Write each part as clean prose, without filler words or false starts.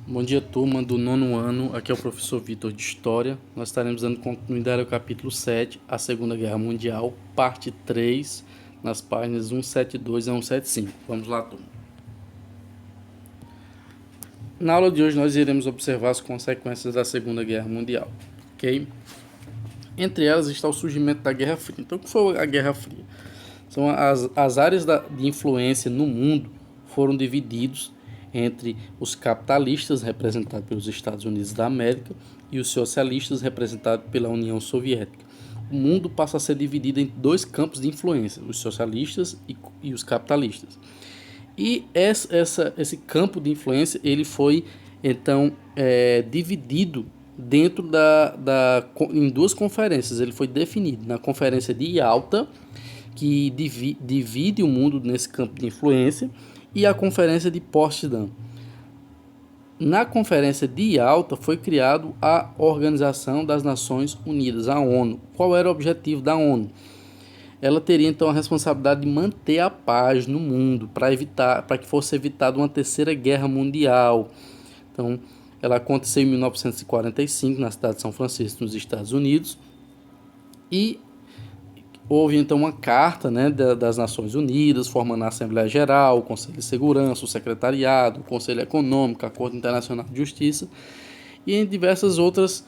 Bom dia, turma do nono ano. Aqui é o professor Vitor de História. Nós estaremos dando continuidade ao capítulo 7, a Segunda Guerra Mundial, parte 3, nas páginas 172 a 175. Vamos lá, turma. Na aula de hoje nós iremos observar as consequências da Segunda Guerra Mundial, ok? Entre elas está o surgimento da Guerra Fria. Então, o que foi a Guerra Fria? São as áreas de influência no mundo foram divididos entre os capitalistas, representados pelos Estados Unidos da América, e os socialistas, representados pela União Soviética. O mundo passa a ser dividido em dois campos de influência, os socialistas e os capitalistas. E esse campo de influência ele foi então dividido dentro em duas conferências. Ele foi definido na Conferência de Yalta, que divide o mundo nesse campo de influência, e a Conferência de Potsdam. Na Conferência de Yalta foi criado a Organização das Nações Unidas, a ONU. Qual era o objetivo da ONU? Ela teria então a responsabilidade de manter a paz no mundo, para que fosse evitada uma terceira guerra mundial. Então, ela aconteceu em 1945 na cidade de São Francisco, nos Estados Unidos, e houve então uma carta, né, das Nações Unidas, formando a Assembleia Geral, o Conselho de Segurança, o Secretariado, o Conselho Econômico, a Corte Internacional de Justiça e em diversas outras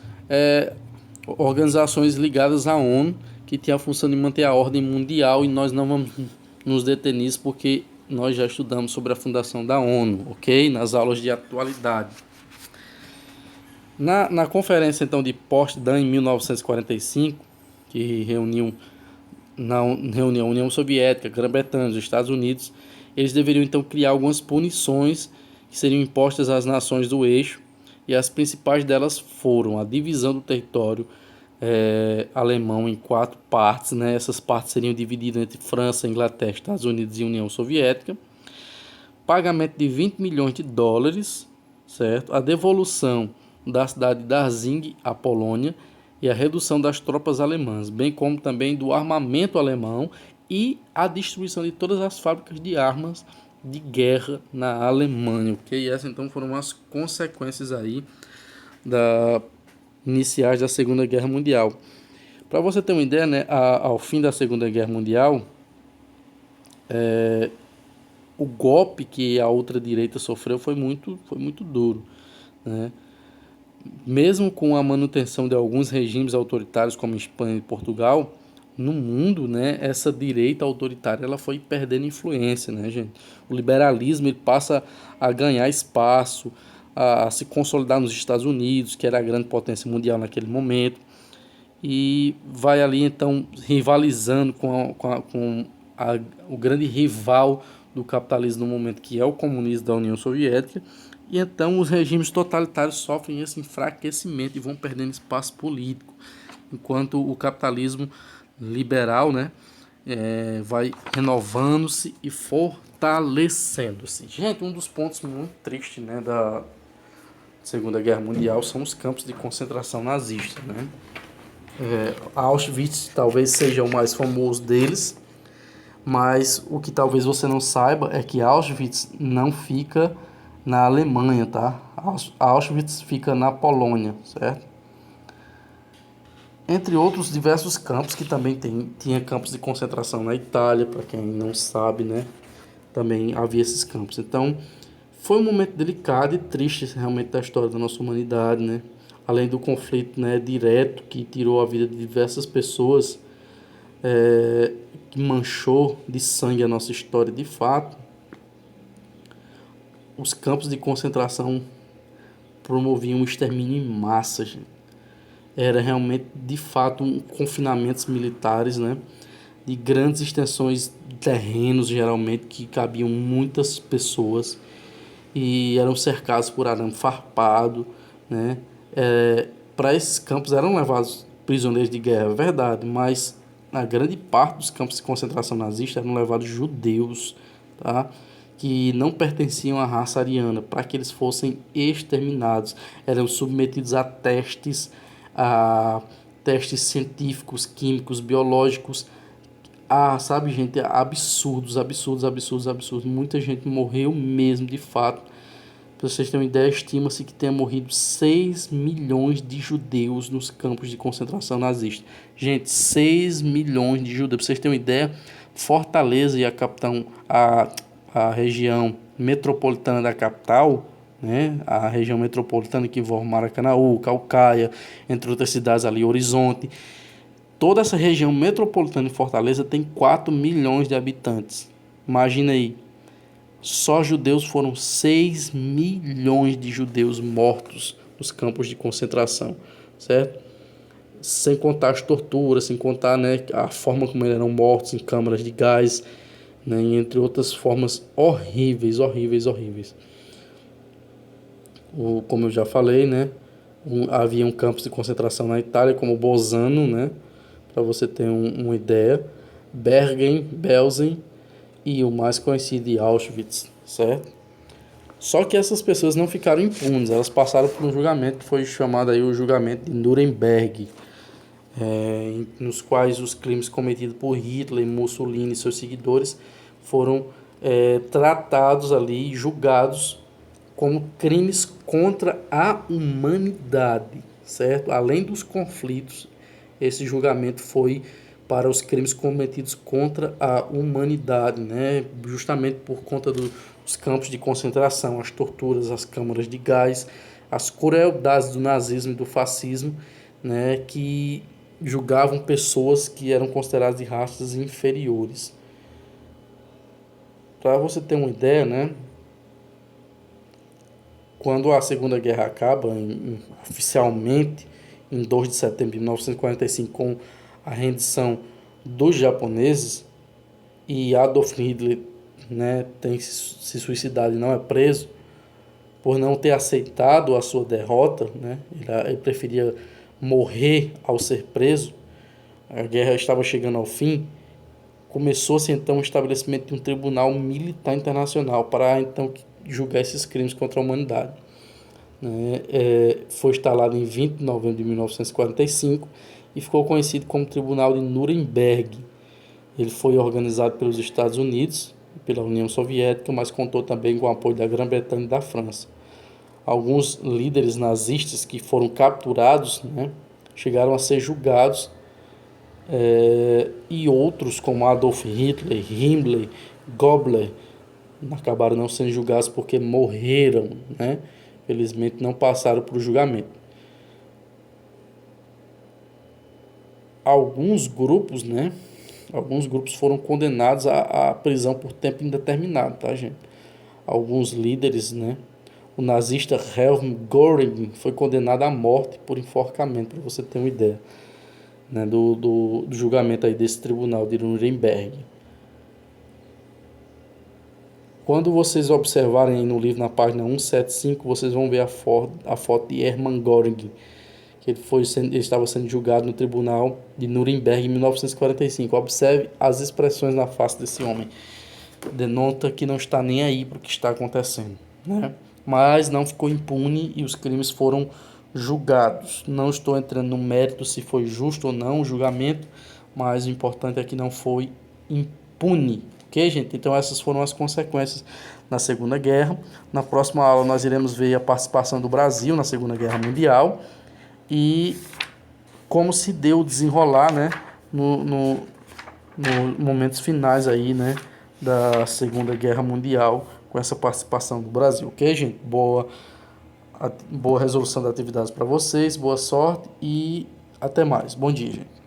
organizações ligadas à ONU, que tinha a função de manter a ordem mundial, e nós não vamos nos deter nisso porque nós já estudamos sobre a fundação da ONU, ok? Nas aulas de atualidade. Na conferência então de Potsdam em 1945, que reuniu a União Soviética, a Grã-Bretanha, os Estados Unidos, eles deveriam então criar algumas punições que seriam impostas às nações do eixo, e as principais delas foram a divisão do território alemão em 4 partes, né? Essas partes seriam divididas entre França, Inglaterra, Estados Unidos e União Soviética, pagamento de 20 milhões de dólares, certo? A devolução da cidade de Danzig à Polônia e a redução das tropas alemãs, bem como também do armamento alemão e a destruição de todas as fábricas de armas de guerra na Alemanha, ok? E essas então foram as consequências aí iniciais da Segunda Guerra Mundial. Para você ter uma ideia, né, ao fim da Segunda Guerra Mundial, o golpe que a ultradireita sofreu foi muito duro, né? Mesmo com a manutenção de alguns regimes autoritários como Espanha e Portugal, no mundo, né, essa direita autoritária ela foi perdendo influência, né, gente? O liberalismo ele passa a ganhar espaço, a se consolidar nos Estados Unidos, que era a grande potência mundial naquele momento, e vai ali então rivalizando com o grande rival do capitalismo no momento, que é o comunismo da União Soviética. E então os regimes totalitários sofrem esse enfraquecimento e vão perdendo espaço político, enquanto o capitalismo liberal, né, vai renovando-se e fortalecendo-se. Gente, um dos pontos muito tristes, né, da Segunda Guerra Mundial são os campos de concentração nazistas, né? Auschwitz talvez seja o mais famoso deles, mas o que talvez você não saiba é que Auschwitz não fica na Alemanha, tá? Auschwitz fica na Polônia, certo? Entre outros diversos campos que também tinha campos de concentração na Itália, para quem não sabe, né? Também havia esses campos. Então, foi um momento delicado e triste realmente da história da nossa humanidade, né? Além do conflito, né, direto que tirou a vida de diversas pessoas, que manchou de sangue a nossa história de fato. Os campos de concentração promoviam um extermínio em massa, gente. Era realmente, de fato, confinamentos militares, né? De grandes extensões de terrenos, geralmente, que cabiam muitas pessoas e eram cercados por arame farpado, né? Para esses campos eram levados prisioneiros de guerra, é verdade, mas a grande parte dos campos de concentração nazista eram levados judeus, tá? Que não pertenciam à raça ariana, para que eles fossem exterminados. Eram submetidos a testes científicos, químicos, biológicos, sabe, gente, absurdos. Muita gente morreu mesmo, de fato, Para vocês terem uma ideia, estima-se que tenha morrido 6 milhões de judeus nos campos de concentração nazista. Gente, 6 milhões de judeus. Para vocês terem uma ideia, Fortaleza e a região metropolitana da capital, né? A região metropolitana que envolve Maracanaú, Caucaia, entre outras cidades ali, Horizonte. Toda essa região metropolitana de Fortaleza tem 4 milhões de habitantes. Imagina aí. Só judeus foram 6 milhões de judeus mortos nos campos de concentração, certo? Sem contar as torturas, sem contar, né, a forma como eles eram mortos em câmaras de gás, né, entre outras formas horríveis, horríveis, horríveis. Como eu já falei, né, havia campos de concentração na Itália, como Bolzano, né, para você ter uma ideia, Bergen, Belsen e o mais conhecido de Auschwitz, certo? Só que essas pessoas não ficaram impunes, elas passaram por um julgamento que foi chamado aí o julgamento de Nuremberg, nos quais os crimes cometidos por Hitler, Mussolini e seus seguidores foram tratados ali, julgados como crimes contra a humanidade, certo? Além dos conflitos, esse julgamento foi para os crimes cometidos contra a humanidade, né? Justamente por conta dos campos de concentração, as torturas, as câmaras de gás, as crueldades do nazismo e do fascismo, né? Que julgavam pessoas que eram consideradas de raças inferiores. Para você ter uma ideia, né? Quando a Segunda Guerra acaba, oficialmente, em 2 de setembro de 1945, com a rendição dos japoneses, e Adolf Hitler, né, tem se suicidado e não é preso, por não ter aceitado a sua derrota, né, ele preferia morrer ao ser preso. A guerra estava chegando ao fim. Começou-se então o estabelecimento de um tribunal militar internacional para então julgar esses crimes contra a humanidade. Foi instalado em 20 de novembro de 1945 e ficou conhecido como Tribunal de Nuremberg. Ele foi organizado pelos Estados Unidos e pela União Soviética, mas contou também com o apoio da Grã-Bretanha e da França. Alguns líderes nazistas que foram capturados, né, chegaram a ser julgados, e outros como Adolf Hitler, Himmler, Goebbels, acabaram não sendo julgados porque morreram, né? Felizmente não passaram por julgamento. Alguns grupos, né? Alguns grupos foram condenados à prisão por tempo indeterminado, tá, gente? Alguns líderes, né? O nazista Helmut Göring foi condenado à morte por enforcamento, para você ter uma ideia, né? Do julgamento aí desse tribunal de Nuremberg. Quando vocês observarem no livro, na página 175, vocês vão ver a foto de Hermann Göring, que ele estava sendo julgado no tribunal de Nuremberg em 1945. Observe as expressões na face desse homem. Denota que não está nem aí para o que está acontecendo, né? Mas não ficou impune e os crimes foram julgados. Não estou entrando no mérito se foi justo ou não o julgamento, mas o importante é que não foi impune. Ok, gente? Então essas foram as consequências na Segunda Guerra. Na próxima aula nós iremos ver a participação do Brasil na Segunda Guerra Mundial e como se deu o desenrolar, né, no momentos finais aí, né, da Segunda Guerra Mundial com essa participação do Brasil. Ok, gente? Boa resolução das atividades para vocês, boa sorte e até mais. Bom dia, gente.